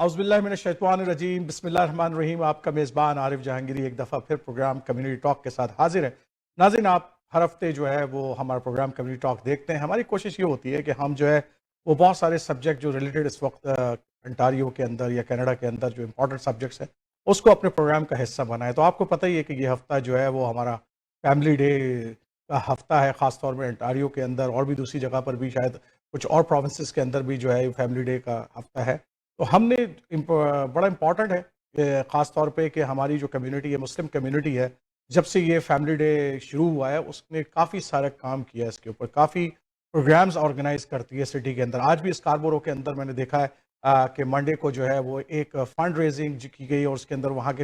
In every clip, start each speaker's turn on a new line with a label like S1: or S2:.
S1: اعوذ باللہ من الشیطان الرجیم، بسم اللہ الرحمن الرحیم۔ آپ کا میزبان عارف جہانگیری ایک دفعہ پھر پروگرام کمیونٹی ٹاک کے ساتھ حاضر ہے۔ ناظرین، آپ ہر ہفتے جو ہے وہ ہمارا پروگرام کمیونٹی ٹاک دیکھتے ہیں۔ ہماری کوشش یہ ہوتی ہے کہ ہم جو ہے وہ بہت سارے سبجیکٹ جو ریلیٹڈ اس وقت انٹاریو کے اندر یا کینیڈا کے اندر جو امپورٹنٹ سبجیکٹس ہیں اس کو اپنے پروگرام کا حصہ بنائیں۔ تو آپ کو پتہ ہی ہے کہ یہ ہفتہ جو ہے وہ ہمارا فیملی ڈے کا ہفتہ ہے، خاص طور میں انٹاریو کے اندر، اور بھی دوسری جگہ پر بھی شاید کچھ اور پروونسز کے اندر بھی جو ہے فیملی ڈے کا ہفتہ ہے۔ تو ہم نے بڑا امپورٹنٹ ہے کہ خاص طور پہ کہ ہماری جو کمیونٹی ہے، مسلم کمیونٹی ہے، جب سے یہ فیملی ڈے شروع ہوا ہے اس نے کافی سارا کام کیا ہے، اس کے اوپر کافی پروگرامز آرگنائز کرتی ہے سٹی کے اندر۔ آج بھی اسکاربورو کے اندر میں نے دیکھا ہے کہ منڈے کو جو ہے وہ ایک فنڈ ریزنگ کی گئی، اور اس کے اندر وہاں کے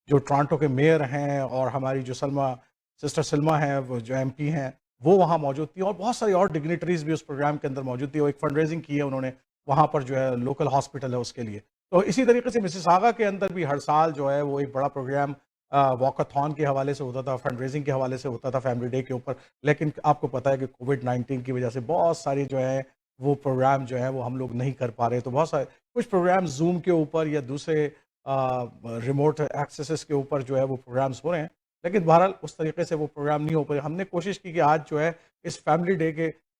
S1: جو ٹورانٹو کے میئر ہیں اور ہماری جو سسٹر سلمہ ہیں، وہ جو ایم پی ہیں، وہ وہاں موجود تھی، اور بہت ساری اور ڈگنیٹریز بھی اس پروگرام کے اندر موجود تھی، اور ایک فنڈ ریزنگ کی ہے انہوں نے وہاں پر جو ہے لوکل ہاسپٹل ہے اس کے لیے۔ تو اسی طریقے سے مسیساگا کے اندر بھی ہر سال جو ہے وہ ایک بڑا پروگرام واکاتھون کے حوالے سے ہوتا تھا، فنڈ ریزنگ کے حوالے سے ہوتا تھا فیملی ڈے کے اوپر، لیکن آپ کو پتہ ہے کہ کووڈ-19 کی وجہ سے بہت ساری جو ہے وہ پروگرام جو ہے وہ ہم لوگ نہیں کر پا رہے۔ تو بہت سارے کچھ پروگرام زوم کے اوپر یا دوسرے ریموٹ ایکسیسز کے اوپر جو ہے وہ پروگرامز ہو رہے ہیں، لیکن بہرحال اس طریقے سے وہ پروگرام نہیں ہو پائے۔ ہم نے کوشش کی کہ آج جو ہے اس فیملی ڈے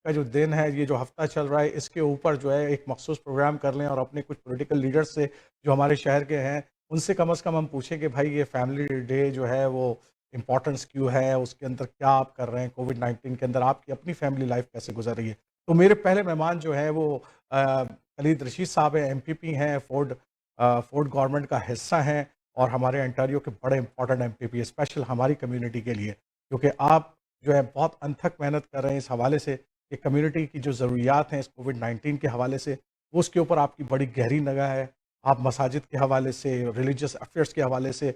S1: کا جو دن ہے، یہ جو ہفتہ چل رہا ہے، اس کے اوپر جو ہے ایک مخصوص پروگرام کر لیں، اور اپنے کچھ پولیٹیکل لیڈرز سے جو ہمارے شہر کے ہیں ان سے کم از کم ہم پوچھیں کہ بھائی یہ فیملی ڈے جو ہے وہ امپورٹنس کیوں ہے، اس کے اندر کیا آپ کر رہے ہیں، کووڈ-19 کے اندر آپ کی اپنی فیملی لائف کیسے گزر رہی ہے۔ تو میرے پہلے مہمان جو ہیں وہ خالد رشید صاحب ہیں، MPP ہیں، فورڈ گورنمنٹ کا حصہ ہیں، اور ہمارے انٹاریو کے بڑے امپورٹنٹ MPP اسپیشل ہماری کمیونٹی کے لیے، کیونکہ آپ جو ہے بہت انتھک محنت کر رہے ہیں اس حوالے سے کہ کمیونٹی کی جو ضروریات ہیں اس کووڈ-19 کے حوالے سے، وہ اس کے اوپر آپ کی بڑی گہری نگاہ ہے۔ آپ مساجد کے حوالے سے، ریلیجیس افیئرس کے حوالے سے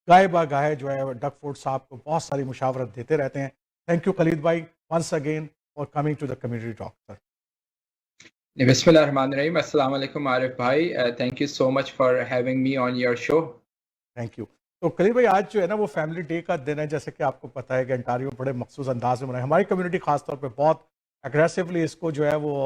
S1: گاہے با گاہے جو ہے ڈگ فورڈ صاحب کو بہت ساری مشاورت دیتے رہتے ہیں۔ تھینک یو خالد بھائی once again for coming to the community talk sir.
S2: بسم اللہ الرحمن الرحیم۔ السلام علیکم عارف بھائی، thank you so much for having me on your show.
S1: Thank you. تو خالد بھائی، آج جو ہے نا وہ فیملی ڈے کا دن ہے، جیسے کہ آپ کو پتہ ہے کہ انٹاریو بڑے مخصوص انداز میں منائے، ہماری کمیونٹی خاص طور پہ بہت اگریسولی اس کو جو ہے وہ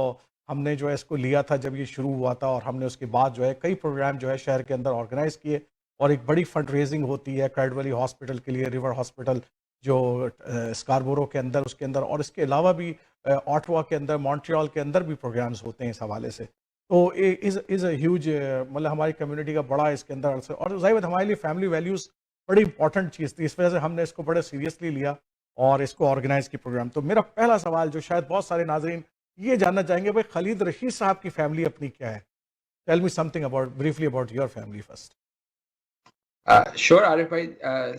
S1: ہم نے جو ہے اس کو لیا تھا جب یہ شروع ہوا تھا، اور ہم نے اس کے بعد جو ہے کئی پروگرام جو ہے شہر کے اندر آرگنائز کیے، اور ایک بڑی فنڈ ریزنگ ہوتی ہے کریڈ ویلی ہاسپٹل کے لیے، ریور ہاسپٹل جو اسکاربورو کے اندر، اس کے اندر، اور اس کے علاوہ بھی آٹوا کے اندر، مونٹریال کے اندر بھی پروگرامز ہوتے ہیں اس حوالے سے۔ تو از اے ہیوج، مطلب ہماری کمیونٹی کا بڑا اس کے اندر، اور ظاہر بات ہمارے لیے فیملی ویلیوز بڑی امپورٹنٹ چیز تھی، اس وجہ سے ہم نے اس کو بڑے سیریسلی لیا اور اس کو آرگنائز کی پروگرام۔ تو میرا پہلا سوال جو شاید بہت سارے ناظرین یہ جاننا چاہیں گے، بھائی خالد رشید صاحب کی فیملی اپنی کیا ہے؟ Tell me some thing about briefly about your family first.
S2: شور عارف بھائی،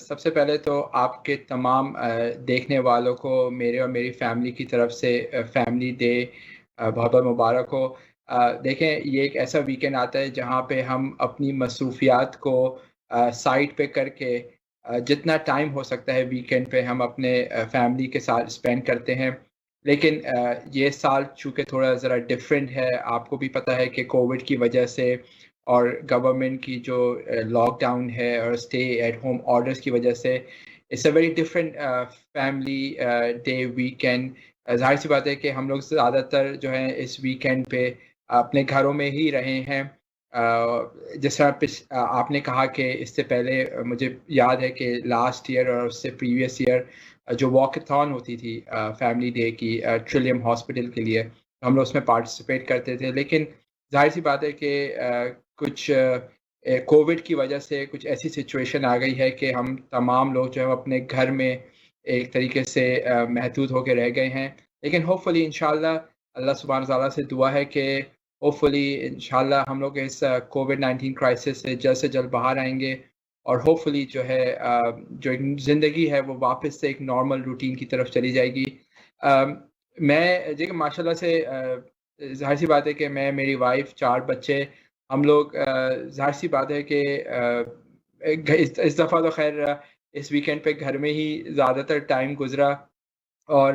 S2: سب سے پہلے تو آپ کے تمام دیکھنے والوں کو میرے اور میری فیملی کی طرف سے فیملی ڈے بہت بہت مبارک ہو۔ دیکھیں، یہ ایک ایسا ویکینڈ آتا ہے جہاں پہ ہم اپنی مصروفیات کو سائٹ پہ کر کے جتنا ٹائم ہو سکتا ہے ویکینڈ پہ ہم اپنے فیملی کے ساتھ اسپینڈ کرتے ہیں۔ لیکن یہ سال چونکہ تھوڑا ذرا ڈفرینٹ ہے، آپ کو بھی پتہ ہے کہ کووڈ کی وجہ سے اور گورنمنٹ کی جو لاک ڈاؤن ہے اور اسٹے ایٹ ہوم آرڈرس کی وجہ سے it's a very different family day weekend. ظاہر سی بات ہے کہ ہم لوگ زیادہ تر جو ہے اس ویکینڈ پہ اپنے گھروں میں ہی رہے ہیں۔ جس طرح آپ نے کہا کہ اس سے پہلے مجھے یاد ہے کہ لاسٹ ایئر اور اس سے پریویس ایئر جو واکاتھون ہوتی تھی فیملی ڈے کی ٹریلیم ہاسپٹل کے لیے، ہم لوگ اس میں پارٹیسپیٹ کرتے تھے۔ لیکن ظاہر سی بات ہے کہ کچھ کووڈ کی وجہ سے کچھ ایسی سچویشن آ گئی ہے کہ ہم تمام لوگ جو ہے اپنے گھر میں ایک طریقے سے محدود ہو کے رہ گئے ہیں۔ لیکن ہوپ فلی انشاءاللہ اللہ سبحانہ تعالیٰ سے دعا ہے کہ ہوپ فلی انشاءاللہ ہم لوگ اس کووڈ-19 کرائسس سے جلد باہر آئیں گے، اور ہوپ فلی جو ہے جو ایک زندگی ہے وہ واپس سے ایک نارمل روٹین کی طرف چلی جائے گی۔ میں دیکھیں ماشاء اللہ سے ظاہر سی بات ہے کہ میں، میری وائف، 4 بچے، ہم لوگ ظاہر سی بات ہے کہ اس دفعہ تو خیر اس ویکینڈ پہ گھر میں ہی زیادہ تر ٹائم گزرا، اور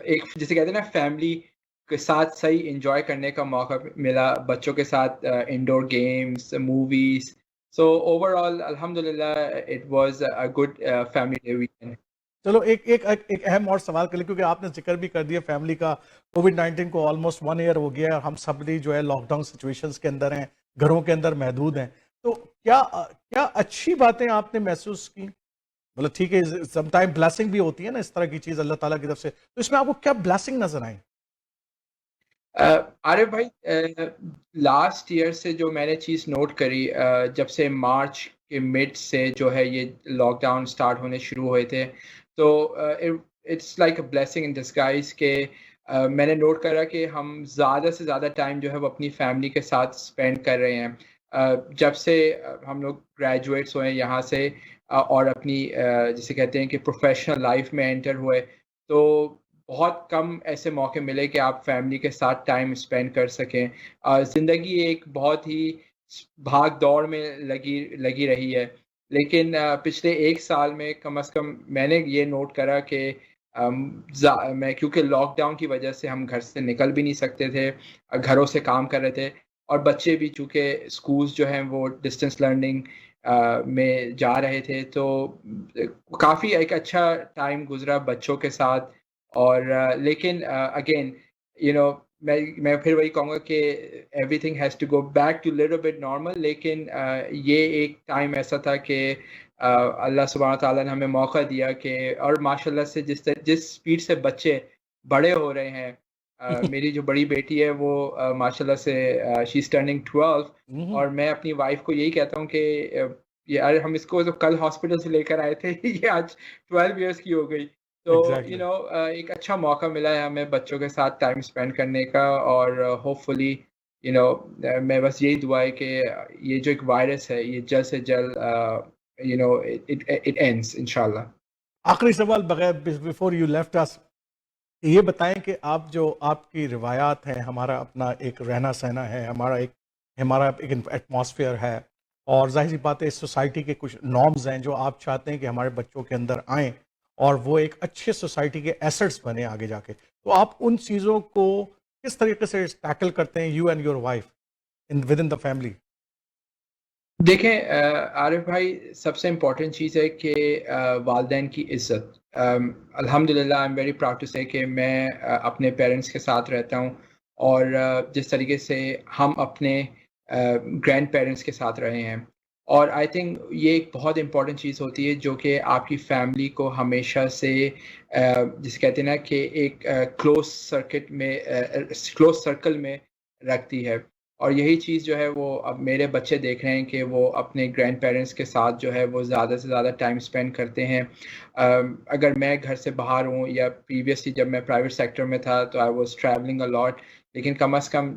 S2: ایک جسے کہتے ہیں نا فیملی کے ساتھ صحیح انجوائے کرنے کا موقع ملا، بچوں کے ساتھ انڈور گیمز، موویز۔ سو اوور آل الحمدللہ it was a good family day weekend.
S1: چلو ایک اہم اور سوال کر لیں، کیونکہ آپ نے ذکر بھی کر دیا فیملی کا۔ کووڈ-19 کو آلموسٹ 1 ایئر ہو گیا ہے، اور ہم سب بھی جو ہے لاک ڈاؤن سچویشنز کے اندر ہیں، گھروں کے اندر محدود ہیں. تو کیا اچھی باتیں آپ نے محسوس کی؟ مطلب ٹھیک ہے سم ٹائم بلیسنگ بھی ہوتی ہے نا اس طرح کی چیز اللہ تعالیٰ کی طرف سے, تو اس میں آپ کو کیا بلیسنگ نظر آئی؟
S2: عارف بھائی لاسٹ ایئر سے جو میں نے چیز نوٹ کری, جب سے مارچ کے مڈ سے جو ہے یہ لاک ڈاؤن سٹارٹ ہونے شروع ہوئے تھے, تو it's like a blessing in disguise کہ میں نے نوٹ کرا کہ ہم زیادہ سے زیادہ ٹائم جو ہے وہ اپنی فیملی کے ساتھ اسپینڈ کر رہے ہیں. جب سے ہم لوگ گریجویٹس ہوئے یہاں سے اور اپنی جسے کہتے ہیں کہ پروفیشنل لائف میں انٹر ہوئے, تو بہت کم ایسے موقع ملے کہ آپ فیملی کے ساتھ ٹائم اسپینڈ کر سکیں. زندگی ایک بہت ہی بھاگ دوڑ میں لگی رہی ہے, لیکن پچھلے ایک سال میں کم از کم میں نے یہ نوٹ کرا کہ میں کیونکہ لاک ڈاؤن کی وجہ سے ہم گھر سے نکل بھی نہیں سکتے تھے, گھروں سے کام کر رہے تھے, اور بچے بھی چونکہ اسکولز جو ہیں وہ ڈسٹینس لرننگ میں جا رہے تھے, تو کافی ایک اچھا ٹائم گزرا بچوں کے ساتھ. اور لیکن اگین میں پھر وہی کہوں گا کہ everything has to go back to little bit normal, لیکن یہ ایک ٹائم ایسا تھا کہ اللہ سبحانہ تعالیٰ نے ہمیں موقع دیا کہ, اور ماشاء اللہ سے جس اسپیڈ سے بچے بڑے ہو رہے ہیں, میری جو بڑی بیٹی ہے وہ ماشاء اللہ سے شی از ٹرننگ 12, اور میں اپنی وائف کو یہی کہتا ہوں کہ یار ہم اس کو کل ہاسپٹل سے لے کر آئے تھے, یہ آج 12 ایئرس کی ہو گئی. تو ایک اچھا موقع ملا ہے ہمیں بچوں کے ساتھ ٹائم اسپینڈ کرنے کا, اور ہوپ فلی میں بس یہی دعا ہے کہ یہ جو ایک وائرس ہے یہ جلد سے جلد اٹ اینڈس انشاءاللہ.
S1: آخری سوال بغیر بیفور یو لیفٹ اس, یہ بتائیں کہ آپ کی روایات ہیں, ہمارا اپنا ایک رہنا سہنا ہے, ہمارا ایک ایٹماسفیئر ہے, اور ظاہر سی بات ہے اس سوسائٹی کے کچھ نارمز ہیں جو آپ چاہتے ہیں کہ ہمارے بچوں کے اندر آئیں اور وہ ایک اچھے سوسائٹی کے ایسٹس بنے آگے جا کے, تو آپ ان چیزوں کو کس طریقے سے ٹیکل کرتے ہیں you and your wife with in the family?
S2: دیکھیں عارف بھائی, سب سے امپورٹنٹ چیز ہے کہ والدین کی عزت. الحمدللہ I am very proud to say کہ میں اپنے پیرنٹس کے ساتھ رہتا ہوں, اور جس طریقے سے ہم اپنے گرینڈ پیرنٹس کے ساتھ رہے ہیں, اور آئی تھنک یہ ایک بہت امپورٹنٹ چیز ہوتی ہے جو کہ آپ کی فیملی کو ہمیشہ سے جسے کہتے ہیں نا کہ ایک کلوز سرکل میں رکھتی ہے. اور یہی چیز جو ہے وہ اب میرے بچے دیکھ رہے ہیں کہ وہ اپنے گرینڈ پیرنٹس کے ساتھ جو ہے وہ زیادہ سے زیادہ ٹائم اسپینڈ کرتے ہیں. اگر میں گھر سے باہر ہوں, یا پریویسلی جب میں پرائیویٹ سیکٹر میں تھا تو آئی واز ٹریولنگ اے لاٹ, لیکن کم از کم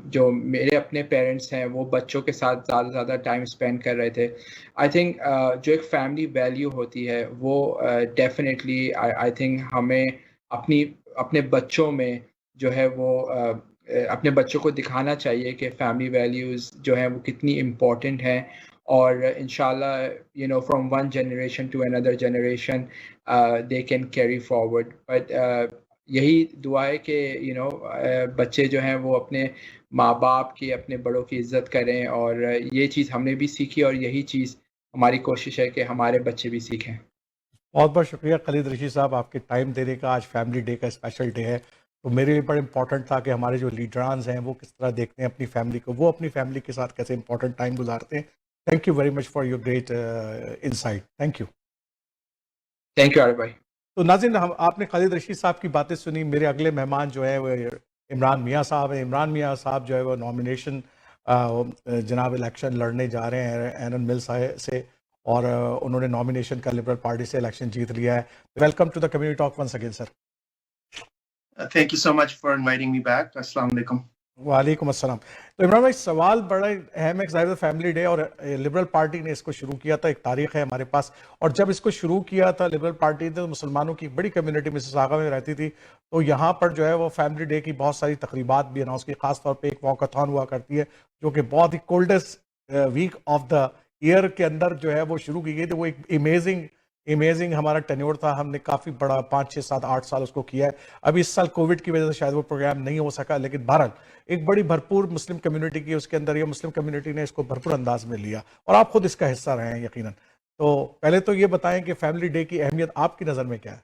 S2: جو میرے اپنے پیرنٹس ہیں وہ بچوں کے ساتھ زیادہ سے زیادہ ٹائم اسپینڈ کر رہے تھے. آئی تھنک جو ایک فیملی ویلیو ہوتی ہے وہ ڈیفینیٹلی آئی تھنک ہمیں اپنے بچوں میں جو ہے وہ اپنے بچوں کو دکھانا چاہیے کہ فیملی ویلیوز جو ہیں وہ کتنی امپورٹنٹ ہیں, اور انشاءاللہ from one generation to another generation they can carry forward. But یہی دعا ہے کہ بچے جو ہیں وہ اپنے ماں باپ کی, اپنے بڑوں کی عزت کریں, اور یہ چیز ہم نے بھی سیکھی, اور یہی چیز ہماری کوشش ہے کہ ہمارے بچے بھی سیکھیں.
S1: بہت بہت شکریہ خالد رشید صاحب آپ کے ٹائم دینے کا. آج فیملی ڈے کا اسپیشل ڈے ہے, تو میرے لیے بڑا امپورٹنٹ تھا کہ ہمارے جو لیڈرانز ہیں وہ کس طرح دیکھتے ہیں اپنی فیملی کو, وہ اپنی فیملی کے ساتھ کیسے امپورٹنٹ ٹائم گزارتے ہیں. Thank you very much for your great insight. Thank you.
S2: Thank you Arif بھائی.
S1: تو ناظرین آپ نے خالد رشید صاحب کی باتیں سنی. میرے اگلے مہمان جو ہیں وہ عمران میاں صاحب ہیں. عمران میاں صاحب جو ہے وہ نامینیشن جناب الیکشن لڑنے جا رہے ہیں اینن مل سے, اور انہوں نے نامینیشن کا لبرل پارٹی سے الیکشن جیت لیا ہے. Welcome to the community talk once again sir.
S3: Thank you so much for inviting me back. Assalamu alaikum.
S1: وعلیکم السلام. تو عمران بھائی سوال بڑا اہم ہے. ظاہر فیملی ڈے, اور لبرل پارٹی نے اس کو شروع کیا تھا, ایک تاریخ ہے ہمارے پاس, اور جب اس کو شروع کیا تھا لبرل پارٹی نے تو مسلمانوں کی بڑی کمیونٹی مسیساگا میں رہتی تھی, تو یہاں پر جو ہے وہ فیملی ڈے کی بہت ساری تقریبات بھی اناؤنس کی. خاص طور پہ ایک واکاتھون ہوا کرتی ہے جو کہ بہت ہی coldest week of the year کے اندر جو ہے وہ شروع کی گئی تھی. وہ ایک امیزنگ ہمارا ٹینیور تھا. ہم نے کافی بڑا 5 6 7 8 سال اس کو کیا ہے. ابھی اس سال کووڈ کی وجہ سے شاید وہ پروگرام نہیں ہو سکا, لیکن بہرحال ایک بڑی بھرپور مسلم کمیونٹی کی اس کے اندر, یہ مسلم کمیونٹی نے اس کو بھرپور انداز میں لیا, اور آپ خود اس کا حصہ رہے ہیں یقیناً. تو پہلے تو یہ بتائیں کہ فیملی ڈے کی اہمیت آپ کی نظر میں کیا ہے؟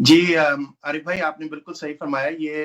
S3: جی عارف بھائی, آپ نے بالکل صحیح فرمایا. یہ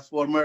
S3: former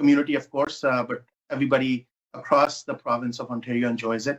S3: community of course, but everybody across the province of Ontario enjoys it.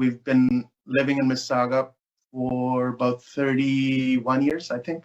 S3: We've been living in Mississauga for about 31 years, I think.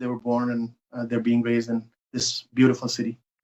S3: they were born and they're being raised in this beautiful city.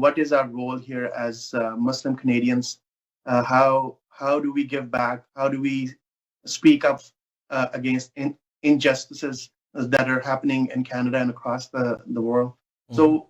S3: what is our role here as Muslim Canadians, how do we give back, how do we speak up against injustices that are happening in Canada and across the world. So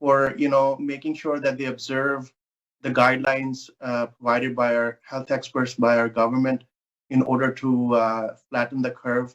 S3: for making sure that they observe the guidelines provided by our health experts, by our government, in order to flatten the curve.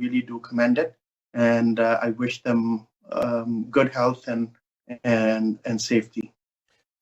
S3: really do commend it, and I wish them good health and safety.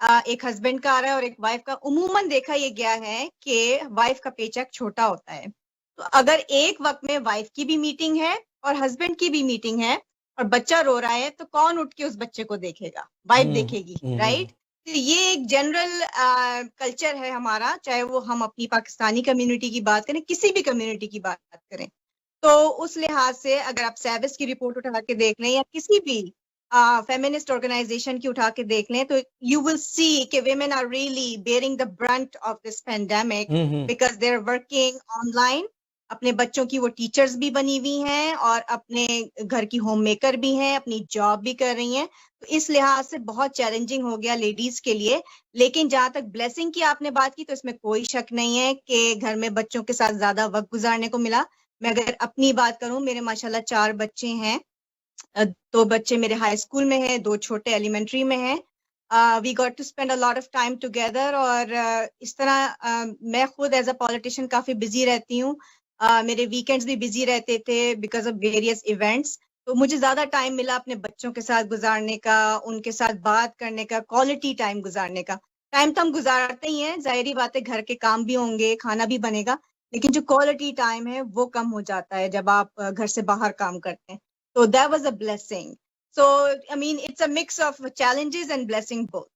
S4: ایک husband کا آ رہا ہے اور ایک wife کا. عموماً دیکھا یہ گیا ہے کہ وائف کا پے چیک چھوٹا ہوتا ہے. تو اگر ایک وقت میں وائف کی بھی میٹنگ ہے اور ہسبینڈ کی بھی میٹنگ ہے اور بچہ رو رہا ہے تو کون اٹھ کے اس بچے کو دیکھے گا؟ وائف دیکھے گی، رائٹ؟ یہ ایک جنرل کلچر ہے ہمارا، چاہے وہ ہم اپنی پاکستانی کمیونٹی کی بات کریں، کسی بھی کمیونٹی کی بات کریں. تو اس لحاظ سے اگر آپ سیوس کی رپورٹ اٹھا کے دیکھ لیں یا کسی بھی فیمنسٹ آرگنائزیشن کی اٹھا کے دیکھ لیں تو یو ول سی کہ women are really bearing the brunt of this pandemic because they are working online. اپنے بچوں کی وہ ٹیچرز بھی بنی ہوئی ہیں اور اپنے گھر کی ہوم میکر بھی ہیں، اپنی جاب بھی کر رہی ہیں. تو اس لحاظ سے بہت چیلنجنگ ہو گیا لیڈیز کے لیے. لیکن جہاں تک بلیسنگ کی آپ نے بات کی تو اس میں کوئی شک نہیں ہے کہ گھر میں بچوں کے ساتھ زیادہ وقت گزارنے کو ملا. میں اگر اپنی بات کروں، میرے ماشاءاللہ 4 بچے ہیں. 2 بچے میرے ہائی اسکول میں ہیں، 2 چھوٹے ایلیمنٹری میں ہیں. We got to spend a lot of time together. اور اس طرح میں خود ایز اے پالیٹیشین کافی بزی رہتی ہوں. میرے ویکینڈز بھی بزی رہتے تھے بیکاز آف ویریس ایونٹس. تو مجھے زیادہ ٹائم ملا اپنے بچوں کے ساتھ گزارنے کا، ان کے ساتھ بات کرنے کا، کوالٹی ٹائم گزارنے کا. ٹائم تو ہم گزارتے ہی ہیں، ظاہری بات ہے گھر کے کام بھی ہوں گے، کھانا بھی بنے گا، لیکن جو کوالٹی ٹائم ہے وہ کم ہو جاتا ہے جب آپ گھر سے باہر کام کرتے ہیں. تو that was a blessing. So I mean it's a mix of challenges and blessing both.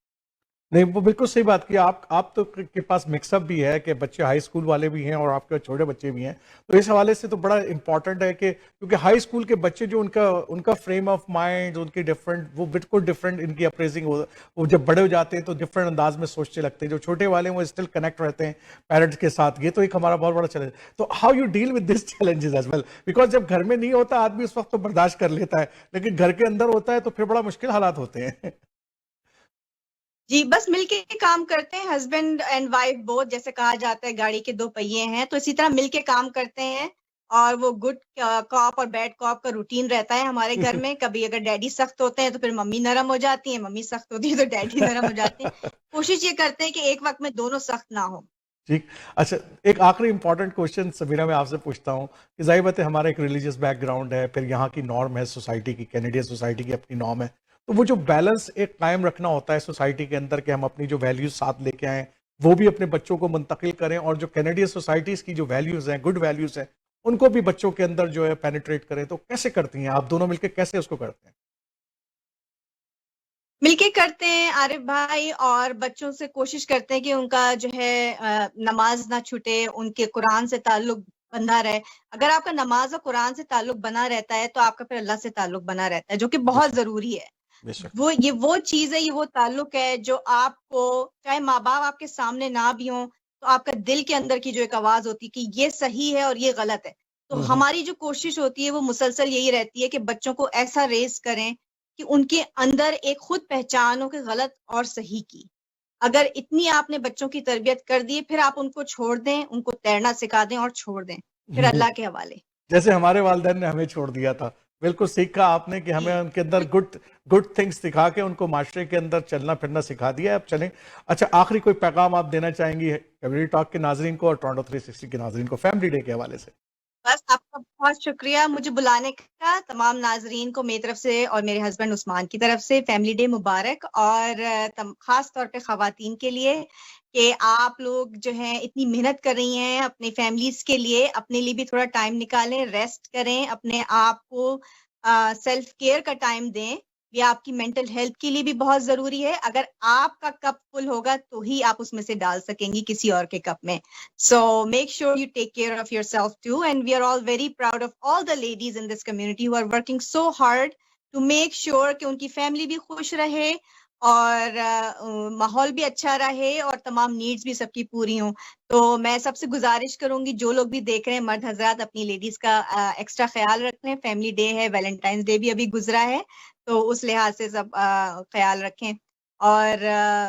S1: نہیں، وہ بالکل صحیح بات کی. آپ تو کے پاس مکس اپ بھی ہے کہ بچے ہائی اسکول والے بھی ہیں اور آپ کے چھوٹے بچے بھی ہیں. تو اس حوالے سے تو بڑا امپورٹنٹ ہے کہ کیونکہ ہائی اسکول کے بچے جو ان کا فریم آف مائنڈ، ان کی ڈفرینٹ، وہ بالکل ڈفرینٹ ان کی اپریزنگ، وہ جب بڑے ہو جاتے ہیں تو ڈفرینٹ انداز میں سوچنے لگتے ہیں. جو چھوٹے والے ہیں وہ اسٹل کنیکٹ رہتے ہیں پیرنٹس کے ساتھ. یہ تو ایک ہمارا بہت بڑا چیلنج. تو how you deal with this challenges as well? Because جب گھر میں نہیں ہوتا آدمی اس وقت تو برداشت کر لیتا ہے، لیکن گھر کے اندر ہوتا ہے تو پھر بڑا مشکل حالات ہوتے ہیں.
S4: جی، بس مل کے کام کرتے ہیں، ہسبینڈ اینڈ وائف بہت، جیسے کہا جاتا ہے گاڑی کے 2 پہیے ہیں، تو اسی طرح مل کے کام کرتے ہیں. اور وہ گڈ کاپ اور بیڈ کاپ کا روٹین رہتا ہے ہمارے گھر میں. کبھی اگر ڈیڈی سخت ہوتے ہیں تو پھر ممی نرم ہو جاتی ہیں، ممی سخت ہوتی ہے تو ڈیڈی نرم ہو جاتے ہیں. کوشش یہ کرتے ہیں کہ ایک وقت میں دونوں سخت نہ ہوں.
S1: ٹھیک. اچھا، ایک آخری امپورٹنٹ کوشچن سمیرہ میں آپ سے پوچھتا ہوں کہ ظاہر بات ہے ہمارا ایک ریلیجیس بیک گراؤنڈ ہے، پھر یہاں کی نارم ہے سوسائٹی کی، کینیڈین سوسائٹی کی اپنی نارم ہے. تو وہ جو بیلنس ایک قائم رکھنا ہوتا ہے سوسائٹی کے اندر کہ ہم اپنی جو ویلیوز ساتھ لے کے آئیں وہ بھی اپنے بچوں کو منتقل کریں، اور جو کینیڈین سوسائٹیز کی جو ویلیوز ہیں، گڈ ویلیوز ہیں، ان کو بھی بچوں کے اندر جو ہے پینیٹریٹ کریں. تو کیسے کرتی ہیں آپ دونوں مل کے، کیسے اس کو کرتے ہیں؟
S4: مل کے کرتے ہیں عارف بھائی، اور بچوں سے کوشش کرتے ہیں کہ ان کا جو ہے نماز نہ چھوٹے، ان کے قرآن سے تعلق بنا رہے. اگر آپ کا نماز اور قرآن سے تعلق بنا رہتا ہے تو آپ کا پھر اللہ سے تعلق بنا رہتا ہے، جو کہ بہت ضروری ہے.
S1: بے شک.
S4: یہ وہ چیز ہے، یہ وہ تعلق ہے جو آپ کو، چاہے ماں باپ آپ کے سامنے نہ بھی ہوں، تو آپ کا دل کے اندر کی جو ایک آواز ہوتی ہے کہ یہ صحیح ہے اور یہ غلط ہے. تو ہماری جو کوشش ہوتی ہے وہ مسلسل یہی رہتی ہے کہ بچوں کو ایسا ریز کریں کہ ان کے اندر ایک خود پہچان ہو کہ غلط اور صحیح کی. اگر اتنی آپ نے بچوں کی تربیت کر دی، پھر آپ ان کو چھوڑ دیں، ان کو تیرنا سکھا دیں اور چھوڑ دیں، پھر اللہ کے حوالے.
S1: جیسے ہمارے والدین نے ہمیں چھوڑ دیا تھا، بالکل سیکھا آپ نے کہ ہمیں ان کے اندر گڈ تھنگس دکھا کے ان کو معاشرے کے اندر چلنا پھرنا سکھا دیا ہے. اب چلیں. اچھا، آخری کوئی پیغام آپ دینا چاہیں گی کمیونٹی ٹاک کے ناظرین کو اور ٹورانٹو 360 کے ناظرین کو فیملی ڈے کے حوالے سے؟
S4: بس آپ کا بہت شکریہ مجھے بلانے کا. تمام ناظرین کو میری طرف سے اور میرے ہسبینڈ عثمان کی طرف سے فیملی ڈے مبارک. اور خاص طور پہ خواتین کے لیے کہ آپ لوگ جو ہیں اتنی محنت کر رہی ہیں اپنی فیملیز کے لیے، اپنے لیے بھی تھوڑا ٹائم نکالیں، ریسٹ کریں، اپنے آپ کو سیلف کیئر کا ٹائم دیں. یہ آپ کی مینٹل ہیلتھ کے لیے بھی بہت ضروری ہے. اگر آپ کا کپ فل ہوگا تو ہی آپ اس میں سے ڈال سکیں گی کسی اور کے کپ میں. So make sure you take care of yourself too, and we are all very proud of all the ladies in this community who are working so hard to make sure کہ ان کی family بھی خوش رہے اور ماحول بھی اچھا رہے اور تمام نیڈز بھی سب کی پوری ہوں. تو میں سب سے گزارش کروں گی جو لوگ بھی دیکھ رہے ہیں، مرد حضرات اپنی لیڈیز کا ایکسٹرا خیال رکھیں. فیملی ڈے ہے، ویلنٹائنس ڈے بھی ابھی گزرا ہے، تو اس لحاظ سے سب خیال رکھیں. اور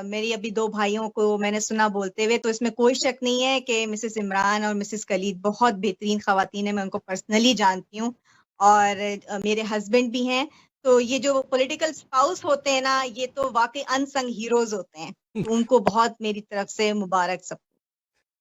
S4: میری ابھی 2 بھائیوں کو میں نے سنا بولتے ہوئے، تو اس میں کوئی شک نہیں ہے کہ مسز عمران اور مسز کلید بہت بہترین خواتین ہیں. میں ان کو پرسنلی جانتی ہوں اور میرے ہسبینڈ بھی ہیں. تو یہ جو پولیٹیکل اسپاؤس ہوتے ہیں نا، یہ تو واقعی ان سنگ ہیروز ہوتے ہیں. ان کو بہت میری طرف سے مبارک سب.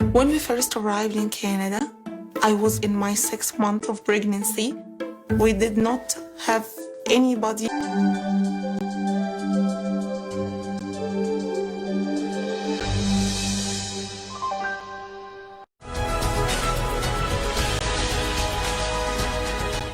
S5: When we first arrived in Canada, I was in my 6th month of pregnancy. We did not have anybody.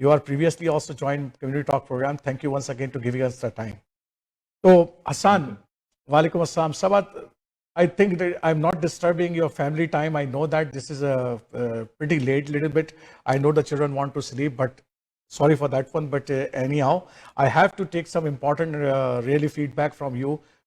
S1: you are previously also joined Community Talk program. Thank you once again to giving us the time. So Hassan, walaikum assalam. Sabat, I think that I'm not disturbing your family time. I know that this is a pretty late little bit. I know the children want to sleep, but sorry for that one. But anyhow, I have to take some important really feedback from you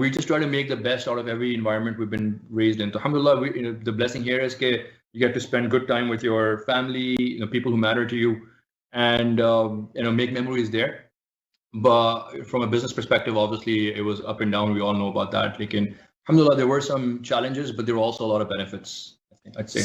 S6: we just try to make the best out of every environment we've been raised in. So alhamdulillah, the blessing here is that you get to spend good time with your family, people who matter to you, and make memories there. But from a business perspective, obviously it was up and down. We all know about that. Like alhamdulillah, there were some challenges, but there were also a lot of benefits, I'd say.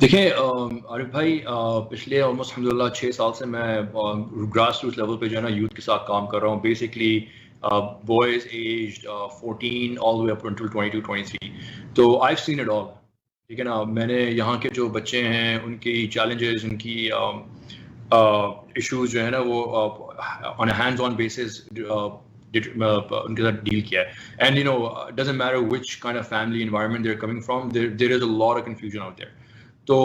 S6: دیکھیں عارف بھائی پچھلے almost الحمدللہ 6 سال سے میں grass root level پہ جو ہے نا یوتھ کے ساتھ کام کر رہا ہوں. بیسکلی بوائز ایجڈ 14 آل وے اپ انٹل 22 23. تو آئی سین اٹ آل. ٹھیک ہے نا. میں نے یہاں کے جو بچے ہیں ان کی چیلنجز, ان کی ایشوز جو ہے نا وہ آن اے ہینڈز آن بیسس ان کے ساتھ ڈیل کیا ہے. And you know doesn't matter which kind of family environment they are coming from, there is a lot of confusion out there. تو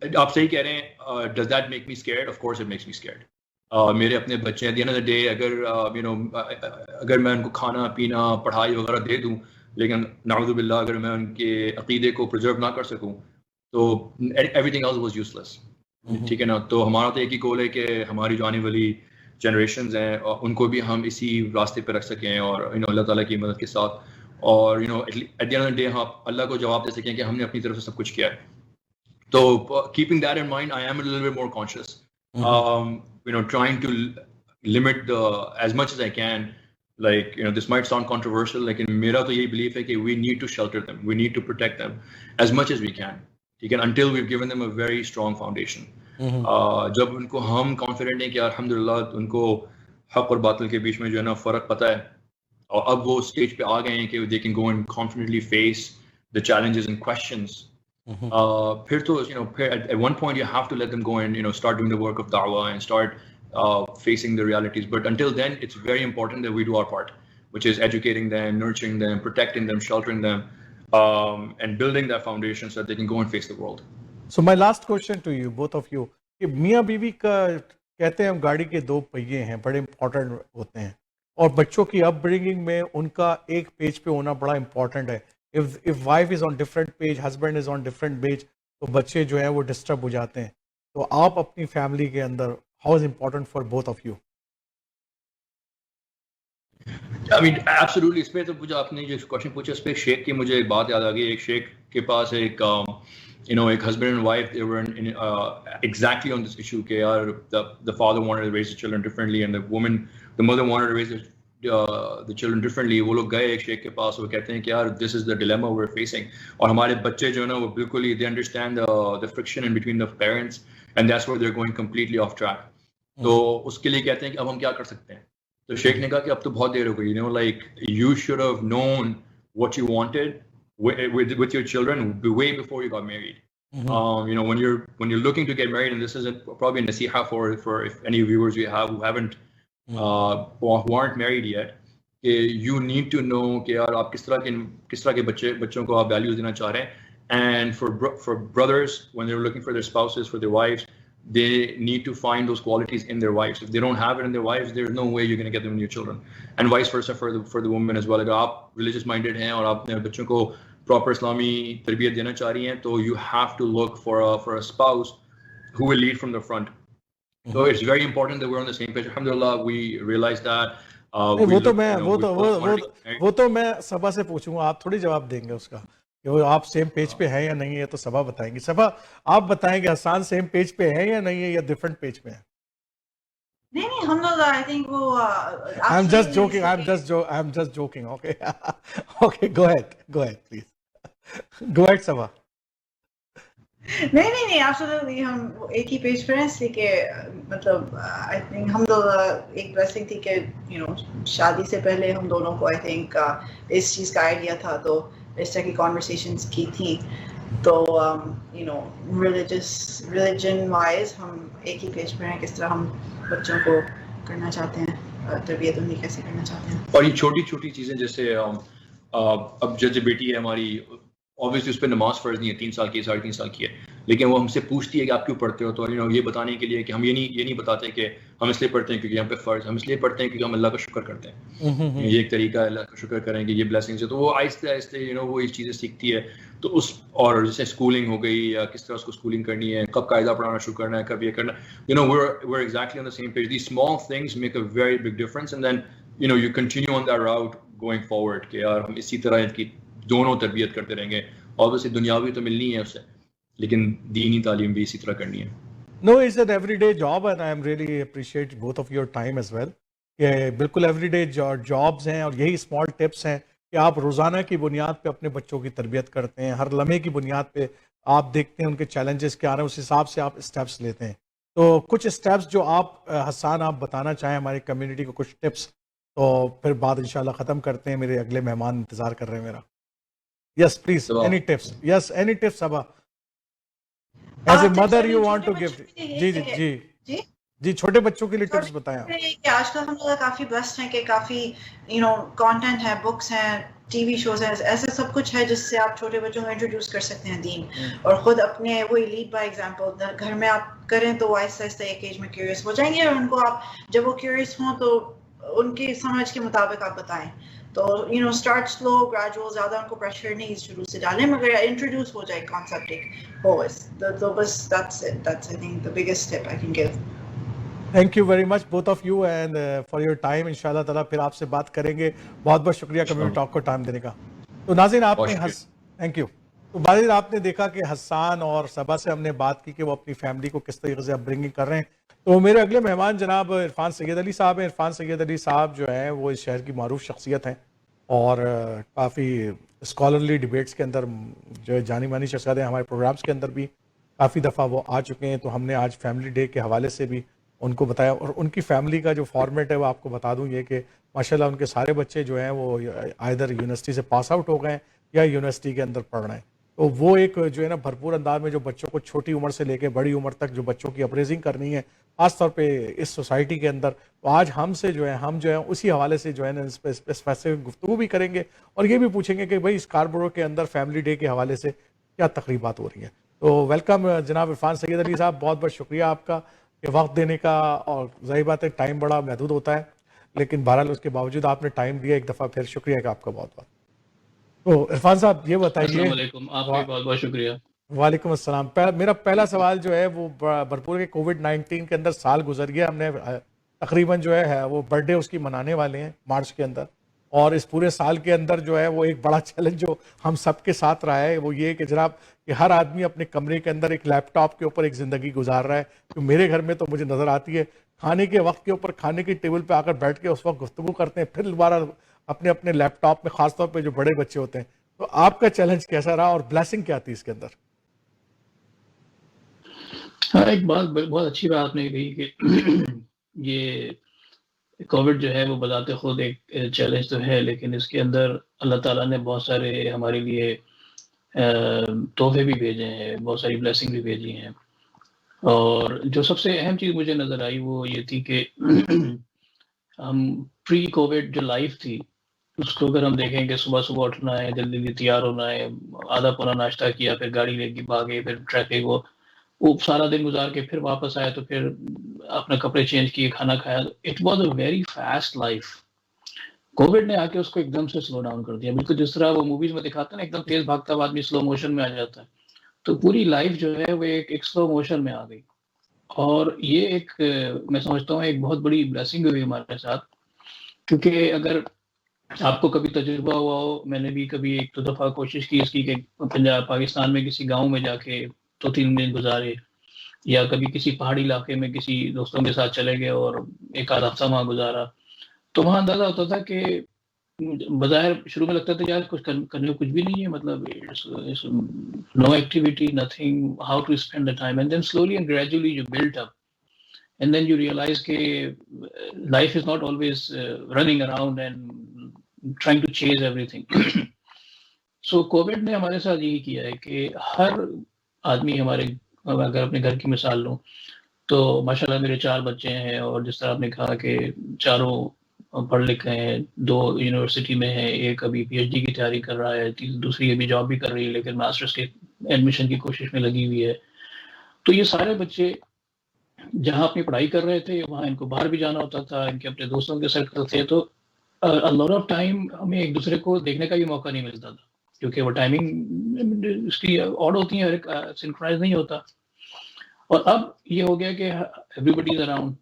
S6: آپ صحیح کہہ رہے ہیں. Does that make me scared? Of course it makes me scared. میرے اپنے بچے ہیں, the end of the day اگر یو نو اگر میں ان کو کھانا پینا پڑھائی وغیرہ دے دوں لیکن نعوذ باللہ اگر میں ان کے عقیدے کو پرزرو نہ کر سکوں تو everything else was useless. ٹھیک ہے نا. تو ہمارا تو ایک ہی گول ہے کہ ہماری جو آنے والی جنریشنز ہیں ان کو بھی ہم اسی راستے پہ رکھ سکیں اور یو نو اللہ تعالیٰ کی مدد کے ساتھ, اور you know at the end of the day ہم اللہ کو جواب دے سکیں کہ ہم نے اپنی طرف سے سب کچھ کیا ہے. تو keeping that in mind, I am a little bit more conscious. You know, trying to limit as much as I can. Like, you know, this might sound controversial, like mera to yehi belief hai ki we need to shelter them, we need to protect them as much as we can. Until we've given them a very strong foundation. جب ان کو ہم confident ہیں کہ الحمدللہ ان کو حق اور باطل کے بیچ میں جو ہے نا فرق پتہ ہے, اور اب وہ اسٹیج پہ آ گئے ہیں کہ they can go and confidently face the challenges and questions. پھر تو you know at one point you have to let them go and you know start doing the work of da'wah and start facing the realities. But until then it's very important that we do our part, which is educating them, nurturing them, protecting them, sheltering them, and building that foundation so that they can go and face the world.
S1: So my last question to you, both of you, کہ میاں بیوی کا کہتے ہیں ہم گاڑی کے دو پہیے ہیں, بڑے امپورٹنٹ ہوتے ہیں, اور بچوں کی اپ برنگنگ میں ان کا ایک پیج پہ ہونا بڑا امپورٹنٹ ہے. if wife is on different page, husband is on different page, تو بچے جو ہیں وہ ڈسٹرب ہو جاتے ہیں. تو آپ اپنی فیملی کے اندر how is important for both of you?
S6: I mean, absolutely. اس پہ تو مجھے آپ نے جو کوشچن پوچھا اس پہ شیخ کی مجھے ایک بات یاد آ گئی. ایک شیخ کے پاس ایک you know ایک husband and wife, they were in, exactly on this issue کہ یار the father wanted to raise the children differently and the mother wanted to raise the children differently. وہ لوگ گئے ایک شیخ کے پاس, وہ کہتے ہیں کہ یار this is the dilemma we're facing, اور ہمارے بچے جو ہے نا وہ بالکل ہی they understand the friction in between the parents and that's where they're going completely off track. تو اس کے لیے کہتے ہیں کہ اب ہم کیا کر سکتے ہیں. تو شیخ نے کہا کہ اب تو بہت دیر ہو گئی, you know, like you should have known what you wanted with your children way before you got married. You know, when you're looking to get married, and this is probably a nasiha for if any viewers we have who haven't who aren't married yet, you need to know کہ یار آپ کس طرح کے بچوں کو آپ values دینا چاہ رہے ہیں. And for brothers, when they're looking for their spouses, for their wives, they need to find those qualities in their wives. If they don't have it in their wives, there's no way you're going to get them in your children. And vice versa for the women as well. اگر آپ religious minded ہیں اور آپ اپنے بچوں کو proper اسلامی تربیت دینا چاہ رہی ہیں تو you have to look for a spouse who will lead from the front. So it's very important that we're on the same page. Alhamdulillah, we realize that.
S1: وہ تو میں صبا سے پوچھوں گا, آپ تھوڑی جواب دیں گے اس کا کہ وہ آپ سیم پیج پہ ہیں یا نہیں ہے, تو صبا بتائیں گی. صبا آپ بتائیں گے حسان سیم پیج پہ ہیں یا نہیں ہے یا ڈفرینٹ پیج پہ ہیں؟
S7: نہیں ہم لوگ I think وہ
S1: I'm just joking. Okay, go ahead please. Go ahead صبا.
S7: نہیں absolutely ہم ایک ہی پیج پر ہیں, اس لیے کہ مطلب I think ہم لوگ ایک بلیسنگ تھی کہ you know شادی سے پہلے ہم دونوں کو I think اس چیز کا آئیڈیا تھا, تو اس طرح کی conversations کی تھی. تو you know religion wise ہم ایک ہی پیج پر ہیں, کس طرح ہم بچوں کو کرنا چاہتے ہیں, تربیت انہیں کیسے کرنا چاہتے ہیں.
S6: اور یہ چھوٹی چھوٹی چیزیں جیسے اب جیسے بیٹی ہے ہماری, obviously اس پہ نماز فرض نہیں ہے, 3 سال کی 3.5 سال کی ہے, لیکن وہ ہم سے پوچھتی ہے کہ آپ کیوں پڑھتے ہو. تو یہ بتانے کے لیے کہ ہم یہ نہیں بتاتے کہ ہم اس لیے پڑھتے ہیں کیونکہ ہم پہ فرض, ہم اس لیے پڑھتے ہیں کیونکہ ہم اللہ کا شکر کرتے ہیں. یہ ایک طریقہ ہے اللہ کا شکر کریں کہ یہ بلیسنگز ہے. تو وہ آہستہ آہستہ وہ یہ چیزیں سیکھتی ہے. تو اس اور جیسے اسکولنگ ہو گئی یا کس طرح اس کو اسکولنگ کرنی ہے, کب قاعدہ پڑھانا شروع کرنا ہے, کب یہ کرنا ہے, we're exactly on the same page. These small things make a very big difference, and then you continue on that route going forward کہ یار ہم اسی طرح کی دونوں تربیت کرتے رہیں گے. Obviously دنیاوی تو ملنی ہے اس سے, لیکن دینی تعلیم بھی اسی طرح کرنی ہے.
S1: No, it's an everyday job and I am really appreciate both of your time as well. کہ بالکل ایوری ڈے جابس ہیں, اور یہی اسمال ٹپس ہیں کہ آپ روزانہ کی بنیاد پہ اپنے بچوں کی تربیت کرتے ہیں, ہر لمحے کی بنیاد پہ آپ دیکھتے ہیں ان کے چیلنجز کیا آ رہے ہیں, اس حساب سے آپ اسٹیپس لیتے ہیں. تو کچھ اسٹیپس جو آپ حسان آپ بتانا چاہیں ہماری کمیونٹی کو, کچھ ٹپس, تو پھر بعد انشاءاللہ ختم کرتے ہیں. میرے اگلے مہمان انتظار کر رہے ہیں میرا. Yes please, any tips, yes any tips Saba, as a mother you want to give. جی جی جی
S7: جی
S1: جی, چھوٹے بچوں کے لیے ٹپس بتائیں آپ.
S7: کہ آج کل ہم لوگ کافی بلسڈ ہیں کہ کافی کانٹینٹ ہے, بکس ہیں, ٹی وی شوز ہیں, ایسے سب کچھ ہے جس سے آپ چھوٹے بچوں کو انٹروڈیوس کر سکتے ہیں دین, اور خود اپنے وہی لیڈ بائی ایگزامپل گھر میں آپ کریں تو وہ آہستہ آہستہ ایک ایج میں کیوریس ہو جائیں گے, اور ان کو آپ جب وہ کیوریس ہوں تو ان کی سمجھ کے مطابق آپ بتائیں. تو اسٹارٹ سلو, گریجول, زیادہ ان کو پریشر نہیں شروع سے ڈالیں, مگر انٹروڈیوس ہو جائے کانسیپٹ ایک ہو بس. تو بس that's I think the biggest tip I can give.
S1: Thank you very much both of you and for your time. ان شاء اللہ تعالیٰ پھر آپ سے بات کریں گے. بہت بہت شکریہ کمیونٹی ٹاک کو ٹائم دینے کا. تو ناظرین آپ نے تھینک یو. تو ناظرین آپ نے دیکھا کہ حسان اور صبا سے ہم نے بات کی کہ وہ اپنی فیملی کو کس طریقے سے اپ برنگنگ کر رہے ہیں. تو میرے اگلے مہمان جناب عرفان سید علی صاحب ہیں. عرفان سید علی صاحب جو ہیں وہ اس شہر کی معروف شخصیت ہیں, اور کافی اسکالرلی ڈبیٹس کے اندر جو جانی مانی شخصیت ہیں. ہمارے پروگرامس کے اندر بھی کافی دفعہ وہ آ چکے ہیں. تو ہم نے آج فیملی ڈے کے حوالے سے بھی ان کو بتایا, اور ان کی فیملی کا جو فارمیٹ ہے وہ آپ کو بتا دوں یہ کہ ماشاءاللہ ان کے سارے بچے جو ہیں وہ آئدر یونیورسٹی سے پاس آؤٹ ہو گئے ہیں یا یونیورسٹی کے اندر پڑھ رہے ہیں. تو وہ ایک جو ہے نا بھرپور انداز میں جو بچوں کو چھوٹی عمر سے لے کے بڑی عمر تک جو بچوں کی اپریزنگ کرنی ہے خاص طور پہ اس سوسائٹی کے اندر, تو آج ہم جو ہے اسی حوالے سے جو ہے نا اس فیصلے گفتگو بھی کریں گے, اور یہ بھی پوچھیں گے کہ بھائی اسکاربورو کے اندر فیملی ڈے کے حوالے سے کیا تقریبات ہو رہی ہیں. تو ویلکم جناب عرفان سید علی صاحب, بہت بہت شکریہ آپ کا کہ وقت دینے کا. اور ظاہر بات ہے ٹائم بڑا محدود ہوتا ہے, لیکن بہرحال اس کے باوجود آپ نے ٹائم دیا, ایک دفعہ پھر شکریہ کہ آپ کا بہت بہت. تو عرفان صاحب یہ بتائیے.
S6: السلام علیکم, آپ کا بہت بہت شکریہ.
S1: وعلیکم السلام. میرا پہلا سوال جو ہے وہ بھرپور کے کووڈ-19 کے اندر سال گزر گیا, ہم نے تقریباً جو ہے وہ برتھ ڈے اس کی منانے والے ہیں مارچ کے اندر, اور اس پورے سال کے اندر جو ہے وہ ایک بڑا چیلنج جو ہم سب کے ساتھ رہا ہے وہ یہ کہ جناب کہ ہر آدمی اپنے کمرے کے اندر ایک لیپ ٹاپ کے اوپر ایک زندگی گزار رہا ہے. جو میرے گھر میں تو مجھے نظر آتی ہے, کھانے کے وقت کے اوپر کھانے کی ٹیبل پہ آ کر بیٹھ کے اس وقت گفتگو کرتے ہیں, پھر دوبارہ اپنے اپنے لیپ ٹاپ میں, خاص طور پہ جو بڑے بچے ہوتے ہیں. تو آپ کا چیلنج کیسا رہا اور بلیسنگ کیا تھی اس کے اندر؟
S6: ہاں, ایک بہت اچھی بات آپ نے کہی کہ یہ کووڈ جو ہے وہ بذات خود ایک چیلنج تو ہے, لیکن اس کے اندر اللہ تعالیٰ نے بہت سارے ہمارے لیے تحفے بھی بھیجے ہیں, بہت ساری بلیسنگ بھی بھیجی ہیں. اور جو سب سے اہم چیز مجھے نظر آئی وہ یہ تھی کہ ہم پری کووڈ جو لائف تھی اس کو اگر ہم دیکھیں کہ صبح صبح اٹھنا ہے, جلدی جلدی تیار ہونا ہے, آدھا پونا ناشتہ کیا, پھر گاڑی لے کے بھاگے, پھر ٹریفک, وہ سارا دن گزار کے پھر واپس آیا, تو پھر اپنے کپڑے چینج کیے, کھانا کھایا. It was a very fast life. Covid نے آ کے اس کو ایک دم سے سلو ڈاؤن کر دیا, بالکل جس طرح وہ موویز میں دکھاتے ہیں نا, ایک دم تیز بھاگتا ہوا آدمی سلو موشن میں آ جاتا ہے. تو پوری لائف جو ہے وہ ایک سلو موشن میں آ گئی, اور یہ ایک میں سمجھتا ہوں ایک بہت بڑی بلیسنگ ہوئی ہمارے ساتھ. کیونکہ اگر آپ کو کبھی تجربہ ہوا ہو, میں نے بھی کبھی ایک دو دفعہ کوشش کی اس کی کہ پاکستان میں کسی گاؤں میں جا کے 2-3 دن گزارے, یا کبھی کسی پہاڑی علاقے میں کسی دوستوں کے ساتھ چلے گئے اور ایک آدھ ہفتہ وہاں گزارا, تو وہاں اندازہ ہوتا تھا کہ بظاہر شروع میں لگتا تھا یار کچھ کرنے کو کچھ بھی نہیں ہے, مطلب no activity, nothing, how to spend the time. And then slowly and gradually you build up, and then you realise کہ life is not always running around and trying to chase everything. So Covid نے ہمارے ساتھ یہی کیا ہے کہ ہر آدمی ہمارے, اگر اپنے گھر کی مثال لوں تو ماشاءاللہ میرے 4 بچے ہیں, اور جس طرح آپ نے کہا کہ چاروں پڑھ لکھ ہیں, 2 یونیورسٹی میں ہیں, ایک ابھی پی ایچ ڈی کی تیاری کر رہا ہے, دوسری ابھی جاب بھی کر رہی ہے لیکن ماسٹرز کے ایڈمیشن کی کوشش میں لگی ہوئی ہے. تو یہ سارے بچے جہاں اپنی پڑھائی کر رہے تھے وہاں ان کو باہر بھی جانا ہوتا تھا, ان کے اپنے دوستوں کے سرکل تھے, تو لاٹ آف ٹائم ہمیں ایک دوسرے کو دیکھنے کا بھی موقع نہیں ملتا تھا, کیونکہ وہ ٹائمنگ اس کی آڈ ہوتی ہیں, ہر ایک سنکرونائز نہیں ہوتا. اور اب یہ ہو گیا کہ ایوری بڈی از اراؤنڈ,